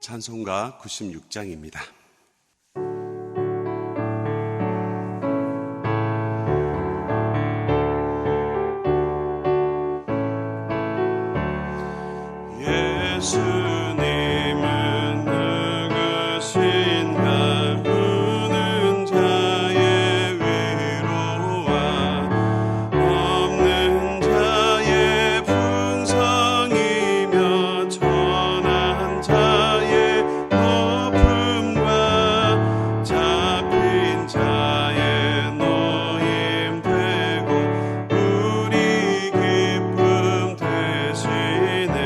찬송가 96장입니다. 예수님은 누구신가? 우는 자의 위로와 없는 자의 풍성이며 천한 자의 높음과 잡힌 자의 노임 되고 우리 기쁨 되시네.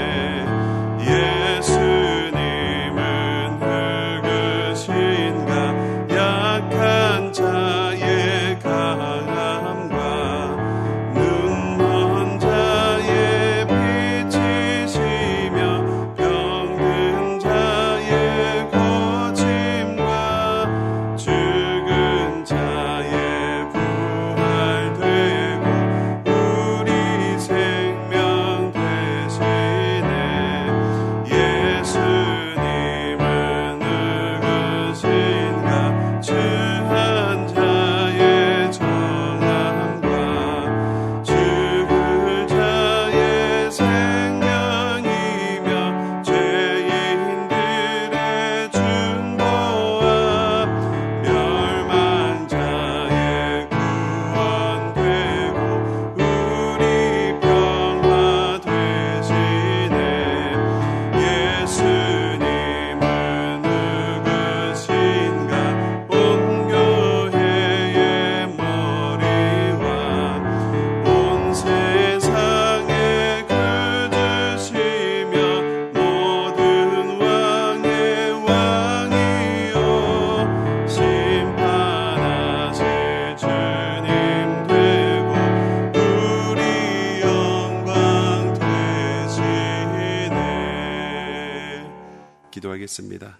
예수님은 누구신가? 약한 자의 강함과 눈먼 자의 빛이시며 병든 자의 고침과 죽은 자의 부활되고 우리 생명 되시네. 예수님은 누구신가? 주한 자의 정함과 죽을 자의 생명이며 죄인들의 중보와 멸망 자의 구원되고 우리 평화 되시네. 예수님은 누구신가? 온 교회의 머리와 온 세상의 구주시며 모든 왕의 왕이요 심판하실 주님 되고 우리 영광 되시네. 기도하겠습니다.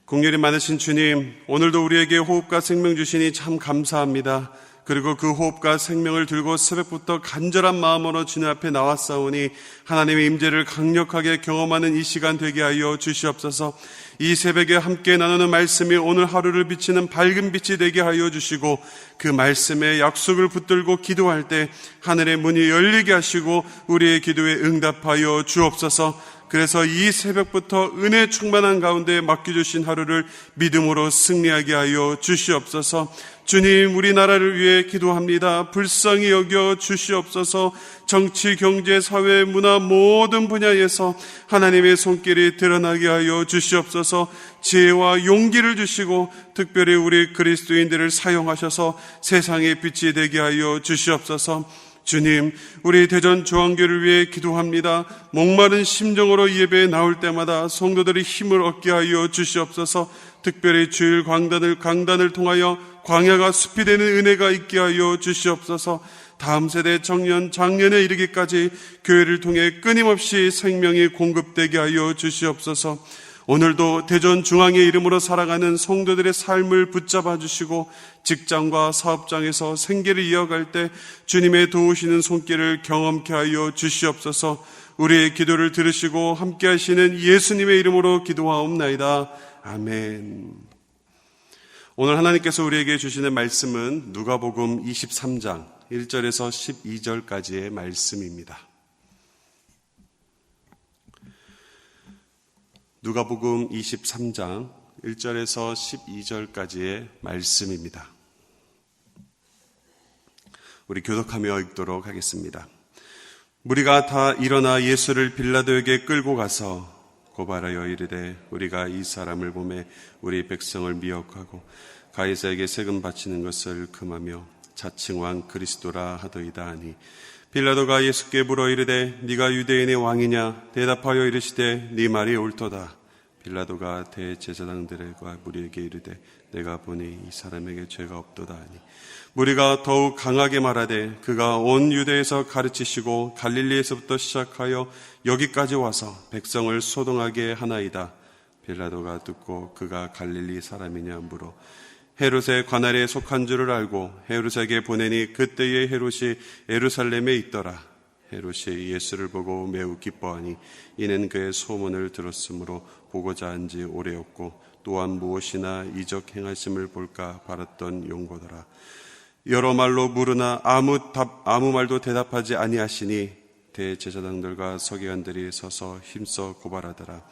긍휼이 많으신 주님, 오늘도 우리에게 호흡과 생명 주시니 참 감사합니다. 그리고 그 호흡과 생명을 들고 새벽부터 간절한 마음으로 주님 앞에 나왔사오니 하나님의 임재를 강력하게 경험하는 이 시간 되게 하여 주시옵소서. 이 새벽에 함께 나누는 말씀이 오늘 하루를 비치는 밝은 빛이 되게 하여 주시고 그 말씀에 약속을 붙들고 기도할 때 하늘의 문이 열리게 하시고 우리의 기도에 응답하여 주옵소서. 그래서 이 새벽부터 은혜 충만한 가운데 맡겨주신 하루를 믿음으로 승리하게 하여 주시옵소서. 주님, 우리나라를 위해 기도합니다. 불쌍히 여겨 주시옵소서. 정치, 경제, 사회, 문화 모든 분야에서 하나님의 손길이 드러나게 하여 주시옵소서. 지혜와 용기를 주시고 특별히 우리 그리스도인들을 사용하셔서 세상의 빛이 되게 하여 주시옵소서. 주님, 우리 대전 중앙교회를 위해 기도합니다. 목마른 심정으로 예배에 나올 때마다 성도들이 힘을 얻게 하여 주시옵소서. 특별히 주일 강단을 통하여 광야가 숲이 되는 은혜가 있게 하여 주시옵소서. 다음 세대 청년, 장년에 이르기까지 교회를 통해 끊임없이 생명이 공급되게 하여 주시옵소서. 오늘도 대전 중앙의 이름으로 살아가는 성도들의 삶을 붙잡아 주시고 직장과 사업장에서 생계를 이어갈 때 주님의 도우시는 손길을 경험케 하여 주시옵소서. 우리의 기도를 들으시고 함께 하시는 예수님의 이름으로 기도하옵나이다. 아멘. 오늘 하나님께서 우리에게 주시는 말씀은 누가복음 23장 1절에서 12절까지의 말씀입니다. 누가복음 23장 1절에서 12절까지의 말씀입니다. 우리 교독하며 읽도록 하겠습니다. 무리가 다 일어나 예수를 빌라도에게 끌고 가서 고발하여 이르되 우리가 이 사람을 보매 우리 백성을 미혹하고 가이사에게 세금 바치는 것을 금하며 자칭 왕 그리스도라 하더이다 하니 빌라도가 예수께 물어 이르되 네가 유대인의 왕이냐? 대답하여 이르시되 네 말이 옳도다. 빌라도가 대제사장들과 무리에게 이르되 내가 보니 이 사람에게 죄가 없도다 하니 무리가 더욱 강하게 말하되 그가 온 유대에서 가르치시고 갈릴리에서부터 시작하여 여기까지 와서 백성을 소동하게 하나이다. 빌라도가 듣고 그가 갈릴리 사람이냐 물어 헤롯의 관할에 속한 줄을 알고 헤롯에게 보내니 그때의 헤롯이 예루살렘에 있더라. 헤롯이 예수를 보고 매우 기뻐하니 이는 그의 소문을 들었으므로 보고자 한지 오래였고 또한 무엇이나 이적 행하심을 볼까 바랐던 용고더라. 여러 말로 물으나 아무 말도 대답하지 아니하시니 대제사장들과 서기관들이 서서 힘써 고발하더라.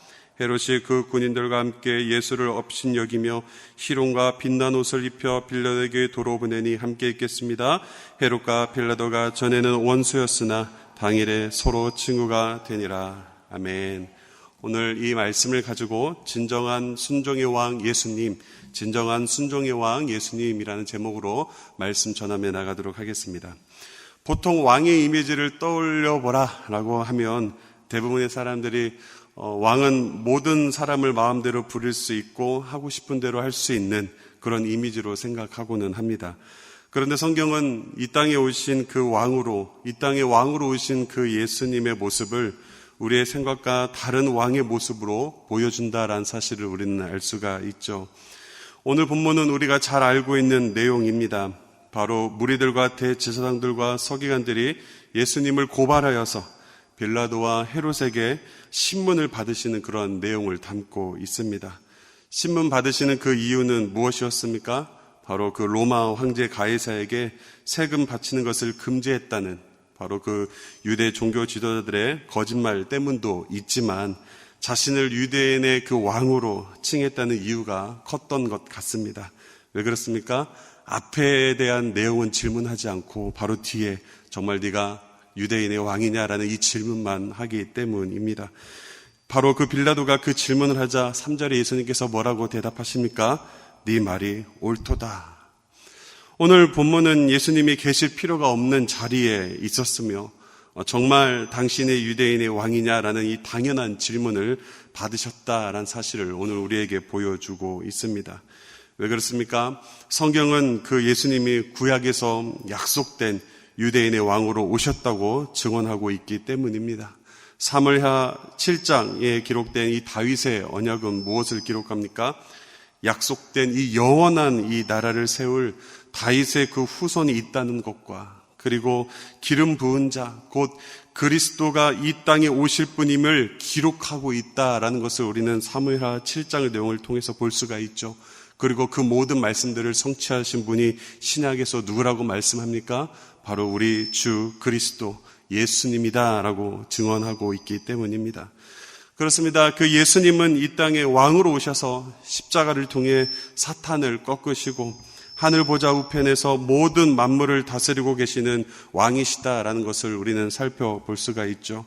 헤롯이 그 군인들과 함께 예수를 업신여기며 희롱과 빛난 옷을 입혀 빌라도에게 도로 보내니 함께 있겠습니다. 헤롯과 빌라도가 전에는 원수였으나 당일에 서로 친구가 되니라. 아멘. 오늘 이 말씀을 가지고 진정한 순종의 왕 예수님, 진정한 순종의 왕 예수님이라는 제목으로 말씀 전함해 나가도록 하겠습니다. 보통 왕의 이미지를 떠올려보라 라고 하면 대부분의 사람들이 왕은 모든 사람을 마음대로 부릴 수 있고 하고 싶은 대로 할 수 있는 그런 이미지로 생각하고는 합니다. 그런데 성경은 이 땅에 오신 그 왕으로, 이 땅에 왕으로 오신 그 예수님의 모습을 우리의 생각과 다른 왕의 모습으로 보여준다라는 사실을 우리는 알 수가 있죠. 오늘 본문은 우리가 잘 알고 있는 내용입니다. 바로 무리들과 대제사장들과 서기관들이 예수님을 고발하여서 빌라도와 헤롯에게 신문을 받으시는 그런 내용을 담고 있습니다. 신문 받으시는 그 이유는 무엇이었습니까? 바로 그 로마 황제 가이사에게 세금 바치는 것을 금지했다는 바로 그 유대 종교 지도자들의 거짓말 때문도 있지만 자신을 유대인의 그 왕으로 칭했다는 이유가 컸던 것 같습니다. 왜 그렇습니까? 앞에 대한 내용은 질문하지 않고 바로 뒤에 정말 네가 유대인의 왕이냐라는 이 질문만 하기 때문입니다. 바로 그 빌라도가 그 질문을 하자 3절에 예수님께서 뭐라고 대답하십니까? 네 말이 옳도다. 오늘 본문은 예수님이 계실 필요가 없는 자리에 있었으며 정말 당신의 유대인의 왕이냐라는 이 당연한 질문을 받으셨다라는 사실을 오늘 우리에게 보여주고 있습니다. 왜 그렇습니까? 성경은 그 예수님이 구약에서 약속된 유대인의 왕으로 오셨다고 증언하고 있기 때문입니다. 사무엘하 7장에 기록된 이 다윗의 언약은 무엇을 기록합니까? 약속된 이 영원한 이 나라를 세울 다윗의 그 후손이 있다는 것과 그리고 기름 부은 자, 곧 그리스도가 이 땅에 오실 분임을 기록하고 있다라는 것을 우리는 사무엘하 7장의 내용을 통해서 볼 수가 있죠. 그리고 그 모든 말씀들을 성취하신 분이 신약에서 누구라고 말씀합니까? 바로 우리 주 그리스도 예수님이다라고 증언하고 있기 때문입니다. 그렇습니다. 그 예수님은 이 땅에 왕으로 오셔서 십자가를 통해 사탄을 꺾으시고 하늘 보좌 우편에서 모든 만물을 다스리고 계시는 왕이시다라는 것을 우리는 살펴볼 수가 있죠.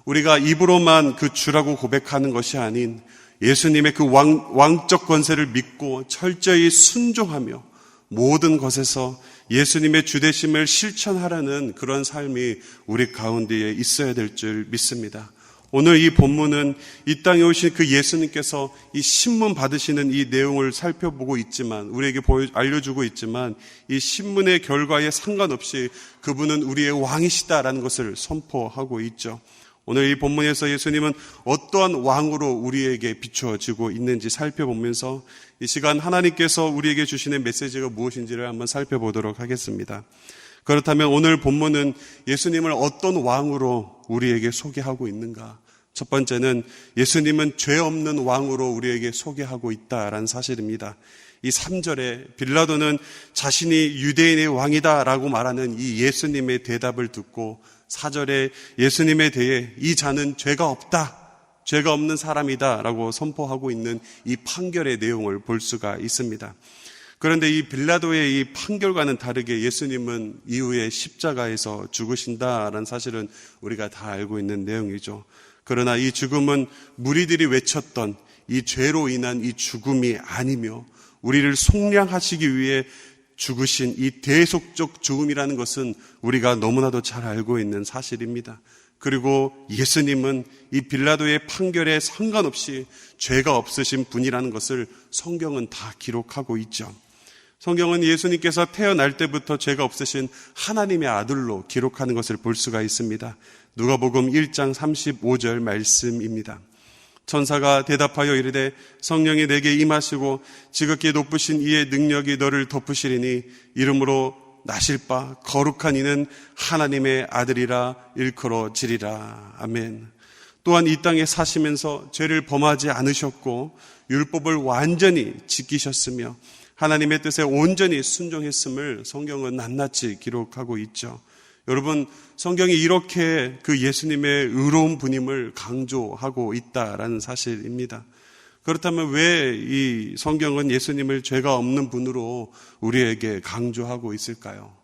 우리가 입으로만 그 주라고 고백하는 것이 아닌 예수님의 그 왕적 권세를 믿고 철저히 순종하며 모든 것에서 예수님의 주되심을 실천하라는 그런 삶이 우리 가운데에 있어야 될 줄 믿습니다. 오늘 이 본문은 이 땅에 오신 그 예수님께서 이 신문 받으시는 이 내용을 살펴보고 있지만 우리에게 알려주고 있지만 이 신문의 결과에 상관없이 그분은 우리의 왕이시다라는 것을 선포하고 있죠. 오늘 이 본문에서 예수님은 어떠한 왕으로 우리에게 비춰지고 있는지 살펴보면서 이 시간 하나님께서 우리에게 주시는 메시지가 무엇인지를 한번 살펴보도록 하겠습니다. 그렇다면 오늘 본문은 예수님을 어떤 왕으로 우리에게 소개하고 있는가? 첫 번째는 예수님은 죄 없는 왕으로 우리에게 소개하고 있다라는 사실입니다. 이 3절에 빌라도는 자신이 유대인의 왕이다라고 말하는 이 예수님의 대답을 듣고 4절에 예수님에 대해 이 자는 죄가 없다, 죄가 없는 사람이다라고 선포하고 있는 이 판결의 내용을 볼 수가 있습니다. 그런데 이 빌라도의 이 판결과는 다르게 예수님은 이후에 십자가에서 죽으신다라는 사실은 우리가 다 알고 있는 내용이죠. 그러나 이 죽음은 무리들이 외쳤던 이 죄로 인한 이 죽음이 아니며 우리를 속량하시기 위해 죽으신 이 대속적 죽음이라는 것은 우리가 너무나도 잘 알고 있는 사실입니다. 그리고 예수님은 이 빌라도의 판결에 상관없이 죄가 없으신 분이라는 것을 성경은 다 기록하고 있죠. 성경은 예수님께서 태어날 때부터 죄가 없으신 하나님의 아들로 기록하는 것을 볼 수가 있습니다. 누가복음 1장 35절 말씀입니다. 천사가 대답하여 이르되 성령이 내게 임하시고 지극히 높으신 이의 능력이 너를 덮으시리니 이름으로 나실 바 거룩한 이는 하나님의 아들이라 일컬어지리라. 아멘. 또한 이 땅에 사시면서 죄를 범하지 않으셨고 율법을 완전히 지키셨으며 하나님의 뜻에 온전히 순종했음을 성경은 낱낱이 기록하고 있죠. 여러분, 성경이 이렇게 그 예수님의 의로운 분임을 강조하고 있다라는 사실입니다. 그렇다면 왜 이 성경은 예수님을 죄가 없는 분으로 우리에게 강조하고 있을까요?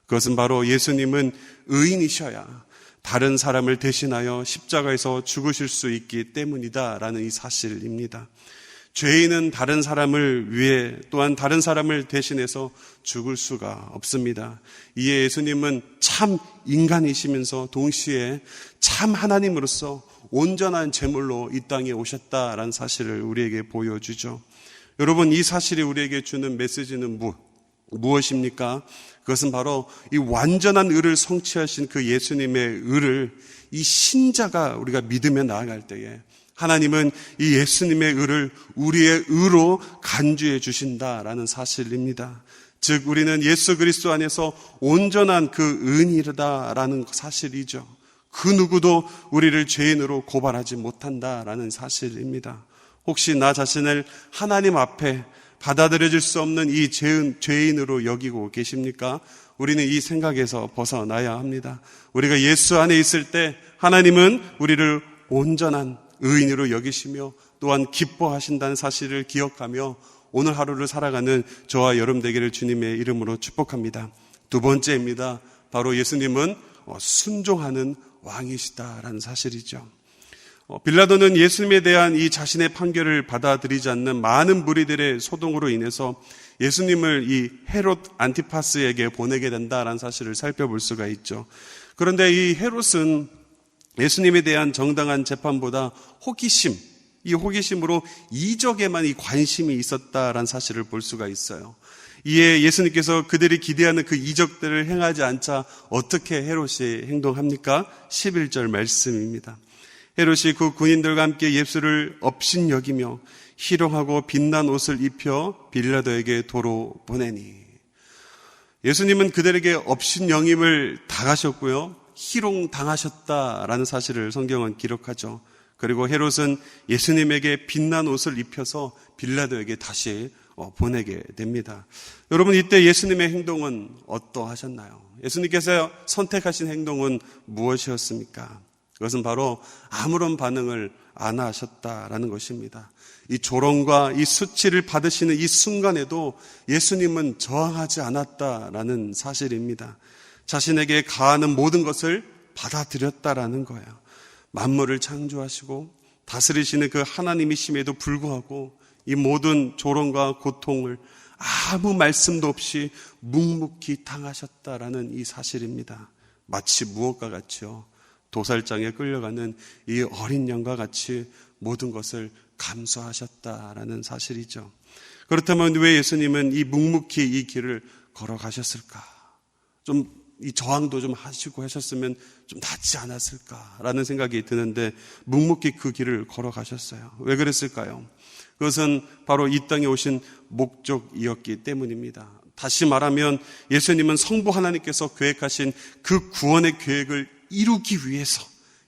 그것은 바로 예수님은 의인이셔야 다른 사람을 대신하여 십자가에서 죽으실 수 있기 때문이다라는 이 사실입니다. 죄인은 다른 사람을 위해 또한 다른 사람을 대신해서 죽을 수가 없습니다. 이에 예수님은 참 인간이시면서 동시에 참 하나님으로서 온전한 제물로 이 땅에 오셨다라는 사실을 우리에게 보여주죠. 여러분, 이 사실이 우리에게 주는 메시지는 무엇입니까? 그것은 바로 이 완전한 의를 성취하신 그 예수님의 의를 이 신자가 우리가 믿으며 나아갈 때에 하나님은 이 예수님의 의를 우리의 의로 간주해 주신다라는 사실입니다. 즉 우리는 예수 그리스도 안에서 온전한 그 의인이다라는 사실이죠. 그 누구도 우리를 죄인으로 고발하지 못한다라는 사실입니다. 혹시 나 자신을 하나님 앞에 받아들여질 수 없는 이 죄인으로 여기고 계십니까? 우리는 이 생각에서 벗어나야 합니다. 우리가 예수 안에 있을 때 하나님은 우리를 온전한 의인으로 여기시며 또한 기뻐하신다는 사실을 기억하며 오늘 하루를 살아가는 저와 여러분 되기를 주님의 이름으로 축복합니다. 두 번째입니다. 바로 예수님은 순종하는 왕이시다라는 사실이죠. 빌라도는 예수님에 대한 이 자신의 판결을 받아들이지 않는 많은 무리들의 소동으로 인해서 예수님을 이 헤롯 안티파스에게 보내게 된다라는 사실을 살펴볼 수가 있죠. 그런데 이 헤롯은 예수님에 대한 정당한 재판보다 호기심으로 이적에만 이 관심이 있었다라는 사실을 볼 수가 있어요. 이에 예수님께서 그들이 기대하는 그 이적들을 행하지 않자 어떻게 헤롯이 행동합니까? 11절 말씀입니다. 헤롯이 그 군인들과 함께 예수를 업신여기며 희롱하고 빛난 옷을 입혀 빌라도에게 도로 보내니. 예수님은 그들에게 업신여김을 당하셨고요, 희롱당하셨다라는 사실을 성경은 기록하죠. 그리고 헤롯은 예수님에게 빛난 옷을 입혀서 빌라도에게 다시 보내게 됩니다. 여러분, 이때 예수님의 행동은 어떠하셨나요? 예수님께서 선택하신 행동은 무엇이었습니까? 그것은 바로 아무런 반응을 안 하셨다라는 것입니다. 이 조롱과 이 수치를 받으시는 이 순간에도 예수님은 저항하지 않았다라는 사실입니다. 자신에게 가하는 모든 것을 받아들였다라는 거예요. 만물을 창조하시고 다스리시는 그 하나님이심에도 불구하고 이 모든 조롱과 고통을 아무 말씀도 없이 묵묵히 당하셨다라는 이 사실입니다. 마치 무엇과 같이요, 도살장에 끌려가는 이 어린 양과 같이 모든 것을 감수하셨다라는 사실이죠. 그렇다면 왜 예수님은 이 묵묵히 이 길을 걸어가셨을까? 좀 이 저항도 좀 하시고 하셨으면 좀 낫지 않았을까라는 생각이 드는데 묵묵히 그 길을 걸어가셨어요. 왜 그랬을까요? 그것은 바로 이 땅에 오신 목적이었기 때문입니다. 다시 말하면 예수님은 성부 하나님께서 계획하신 그 구원의 계획을 이루기 위해서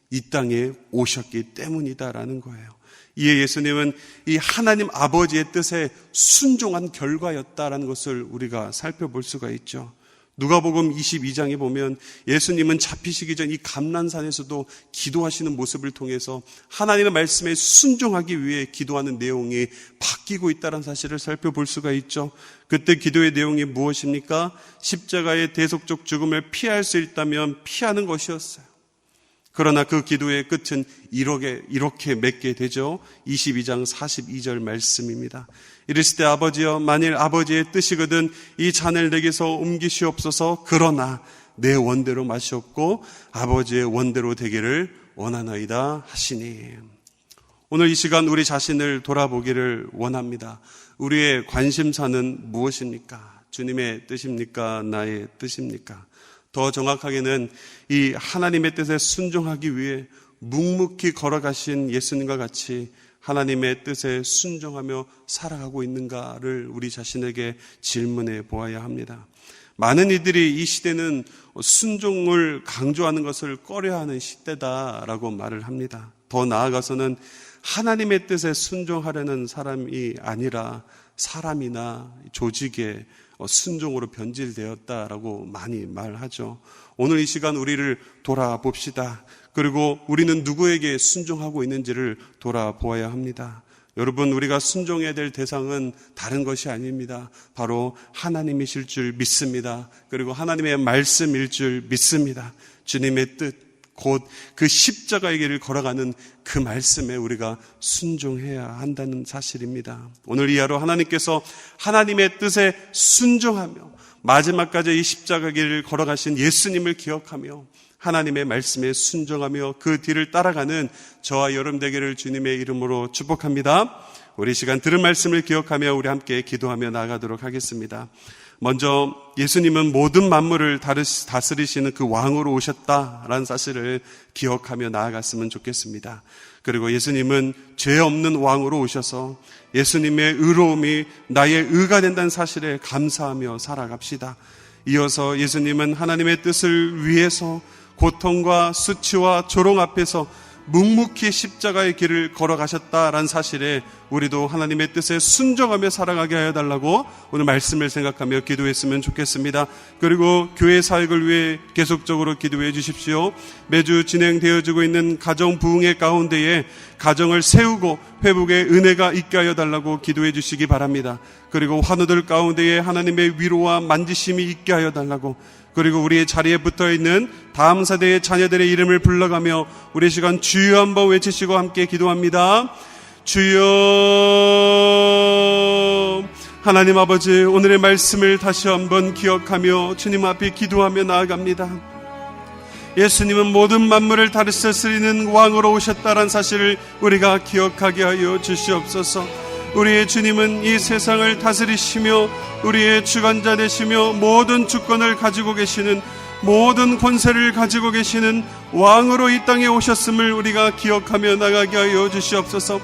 이 땅에 오셨기 때문이다라는 거예요. 이에 예수님은 이 하나님 아버지의 뜻에 순종한 결과였다라는 것을 우리가 살펴볼 수가 있죠. 누가복음 22장에 보면 예수님은 잡히시기 전 이 감난산에서도 기도하시는 모습을 통해서 하나님의 말씀에 순종하기 위해 기도하는 내용이 바뀌고 있다는 사실을 살펴볼 수가 있죠. 그때 기도의 내용이 무엇입니까? 십자가의 대속적 죽음을 피할 수 있다면 피하는 것이었어요. 그러나 그 기도의 끝은 이렇게 맺게 되죠. 22장 42절 말씀입니다. 이르시되 아버지여, 만일 아버지의 뜻이거든 이 잔을 내게서 옮기시옵소서. 그러나 내 원대로 마시옵고 아버지의 원대로 되기를 원하나이다 하시니. 오늘 이 시간 우리 자신을 돌아보기를 원합니다. 우리의 관심사는 무엇입니까? 주님의 뜻입니까? 나의 뜻입니까? 더 정확하게는 이 하나님의 뜻에 순종하기 위해 묵묵히 걸어가신 예수님과 같이 하나님의 뜻에 순종하며 살아가고 있는가를 우리 자신에게 질문해 보아야 합니다. 많은 이들이 이 시대는 순종을 강조하는 것을 꺼려하는 시대다라고 말을 합니다. 더 나아가서는 하나님의 뜻에 순종하려는 사람이 아니라 사람이나 조직의 순종으로 변질되었다라고 많이 말하죠. 오늘 이 시간 우리를 돌아봅시다. 그리고 우리는 누구에게 순종하고 있는지를 돌아보아야 합니다. 여러분, 우리가 순종해야 될 대상은 다른 것이 아닙니다. 바로 하나님이실 줄 믿습니다. 그리고 하나님의 말씀일 줄 믿습니다. 주님의 뜻, 곧 그 십자가의 길을 걸어가는 그 말씀에 우리가 순종해야 한다는 사실입니다. 오늘 이 하루 하나님께서 하나님의 뜻에 순종하며 마지막까지 이 십자가 길을 걸어가신 예수님을 기억하며 하나님의 말씀에 순종하며 그 뒤를 따라가는 저와 여러분 되기를 주님의 이름으로 축복합니다. 우리 시간 들은 말씀을 기억하며 우리 함께 기도하며 나아가도록 하겠습니다. 먼저 예수님은 모든 만물을 다스리시는 그 왕으로 오셨다라는 사실을 기억하며 나아갔으면 좋겠습니다. 그리고 예수님은 죄 없는 왕으로 오셔서 예수님의 의로움이 나의 의가 된다는 사실에 감사하며 살아갑시다. 이어서 예수님은 하나님의 뜻을 위해서 고통과 수치와 조롱 앞에서 묵묵히 십자가의 길을 걸어가셨다라는 사실에 우리도 하나님의 뜻에 순종하며 살아가게 하여 달라고 오늘 말씀을 생각하며 기도했으면 좋겠습니다. 그리고 교회 사역을 위해 계속적으로 기도해 주십시오. 매주 진행되어지고 있는 가정 부흥회 가운데에 가정을 세우고 회복의 은혜가 있게 하여 달라고 기도해 주시기 바랍니다. 그리고 환우들 가운데에 하나님의 위로와 만지심이 있게 하여 달라고, 그리고 우리의 자리에 붙어있는 다음 세대의 자녀들의 이름을 불러가며 우리 시간 주여 한번 외치시고 함께 기도합니다. 주여. 하나님 아버지, 오늘의 말씀을 다시 한번 기억하며 주님 앞에 기도하며 나아갑니다. 예수님은 모든 만물을 다스리는 왕으로 오셨다는 사실을 우리가 기억하게 하여 주시옵소서. 우리의 주님은 이 세상을 다스리시며 우리의 주관자 되시며 모든 주권을 가지고 계시는, 모든 권세를 가지고 계시는 왕으로 이 땅에 오셨음을 우리가 기억하며 나가게 하여 주시옵소서.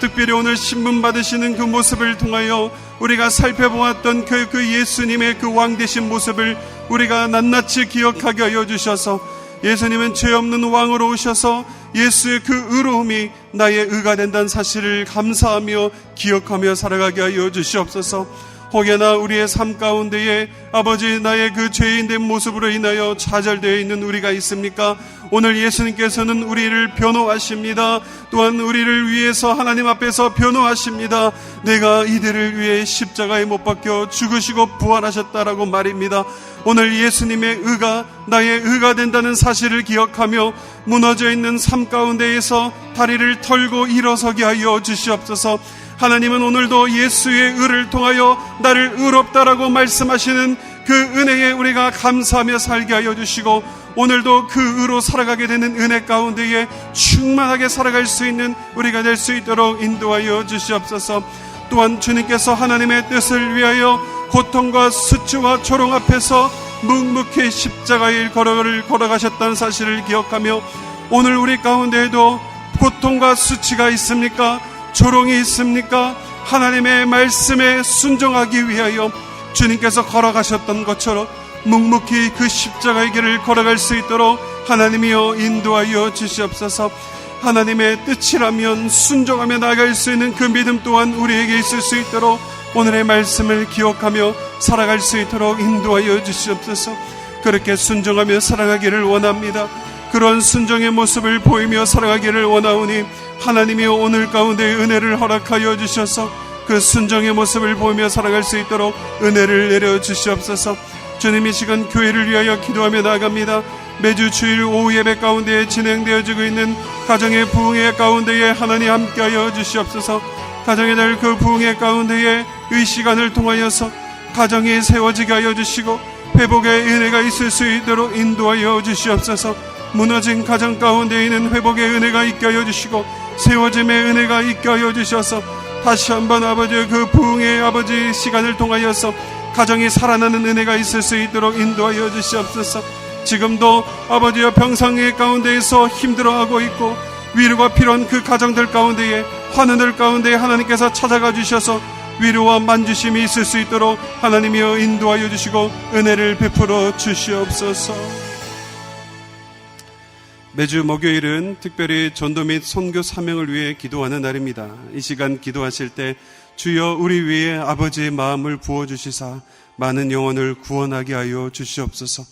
특별히 오늘 신분 받으시는 그 모습을 통하여 우리가 살펴보았던 그 예수님의 그 왕 되신 모습을 우리가 낱낱이 기억하게 하여 주셔서 예수님은 죄 없는 왕으로 오셔서 예수의 그 의로움이 나의 의가 된다는 사실을 감사하며 기억하며 살아가게 하여 주시옵소서. 혹여나 우리의 삶 가운데에 아버지 나의 그 죄인된 모습으로 인하여 좌절되어 있는 우리가 있습니까? 오늘 예수님께서는 우리를 변호하십니다. 또한 우리를 위해서 하나님 앞에서 변호하십니다. 내가 이들을 위해 십자가에 못 박혀 죽으시고 부활하셨다라고 말입니다. 오늘 예수님의 의가 나의 의가 된다는 사실을 기억하며 무너져 있는 삶 가운데에서 다리를 털고 일어서게 하여 주시옵소서. 하나님은 오늘도 예수의 의를 통하여 나를 의롭다라고 말씀하시는 그 은혜에 우리가 감사하며 살게 하여 주시고, 오늘도 그 의로 살아가게 되는 은혜 가운데에 충만하게 살아갈 수 있는 우리가 될 수 있도록 인도하여 주시옵소서. 또한 주님께서 하나님의 뜻을 위하여 고통과 수치와 조롱 앞에서 묵묵히 십자가의 길을 걸어가셨다는 사실을 기억하며, 오늘 우리 가운데에도 고통과 수치가 있습니까? 조롱이 있습니까? 하나님의 말씀에 순종하기 위하여 주님께서 걸어가셨던 것처럼 묵묵히 그 십자가의 길을 걸어갈 수 있도록 하나님이여 인도하여 주시옵소서. 하나님의 뜻이라면 순종하며 나아갈 수 있는 그 믿음 또한 우리에게 있을 수 있도록 오늘의 말씀을 기억하며 살아갈 수 있도록 인도하여 주시옵소서. 그렇게 순종하며 살아가기를 원합니다. 그런 순종의 모습을 보이며 살아가기를 원하오니 하나님이 오늘 가운데 은혜를 허락하여 주셔서 그 순종의 모습을 보이며 살아갈 수 있도록 은혜를 내려 주시옵소서. 주님, 이 시간 교회를 위하여 기도하며 나아갑니다. 매주 주일 오후 예배 가운데 진행되어지고 있는 가정의 부흥회 가운데에 하나님 함께하여 주시옵소서. 가정의 날 그 부흥회 가운데에 이 시간을 통하여서 가정이 세워지게 하여 주시고 회복의 은혜가 있을 수 있도록 인도하여 주시옵소서. 무너진 가정 가운데 있는 회복의 은혜가 있게 하여 주시고 세워짐의 은혜가 있게 하여 주셔서 다시 한번 아버지의 그 부흥의 아버지 시간을 통하여서 가정이 살아나는 은혜가 있을 수 있도록 인도하여 주시옵소서. 지금도 아버지의 병상의 가운데에서 힘들어하고 있고 위로가 필요한 그 가정들 가운데에 환우들 가운데에 하나님께서 찾아가 주셔서 위로와 만지심이 있을 수 있도록 하나님이여 인도하여 주시고 은혜를 베풀어 주시옵소서. 매주 목요일은 특별히 전도 및 선교 사명을 위해 기도하는 날입니다. 이 시간 기도하실 때 주여 우리 위에 아버지의 마음을 부어주시사 많은 영혼을 구원하게 하여 주시옵소서.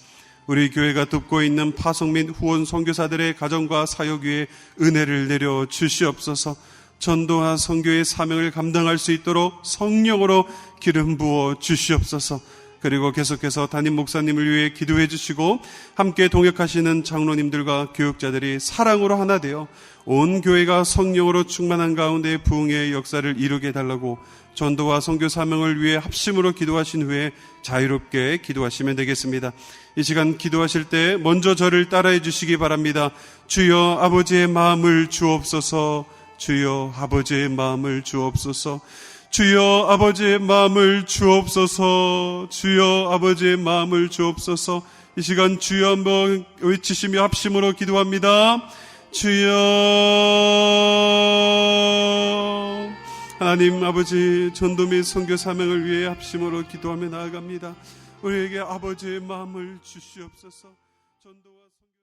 우리 교회가 돕고 있는 파송 및 후원 선교사들의 가정과 사역 위에 은혜를 내려 주시옵소서. 전도와 선교의 사명을 감당할 수 있도록 성령으로 기름 부어 주시옵소서. 그리고 계속해서 담임 목사님을 위해 기도해 주시고 함께 동역하시는 장로님들과 교육자들이 사랑으로 하나 되어 온 교회가 성령으로 충만한 가운데 부흥의 역사를 이루게 해달라고 전도와 선교 사명을 위해 합심으로 기도하신 후에 자유롭게 기도하시면 되겠습니다. 이 시간 기도하실 때 먼저 저를 따라해 주시기 바랍니다. 주여 아버지의 마음을 주옵소서. 주여 아버지의 마음을 주옵소서. 주여 아버지의 마음을 주옵소서. 주여 아버지의 마음을 주옵소서. 이 시간 주여 한번 외치시며 합심으로 기도합니다. 주여. 하나님 아버지, 전도 및 선교 사명을 위해 합심으로 기도하며 나아갑니다. 우리에게 아버지의 마음을 주시옵소서. 전도와 선교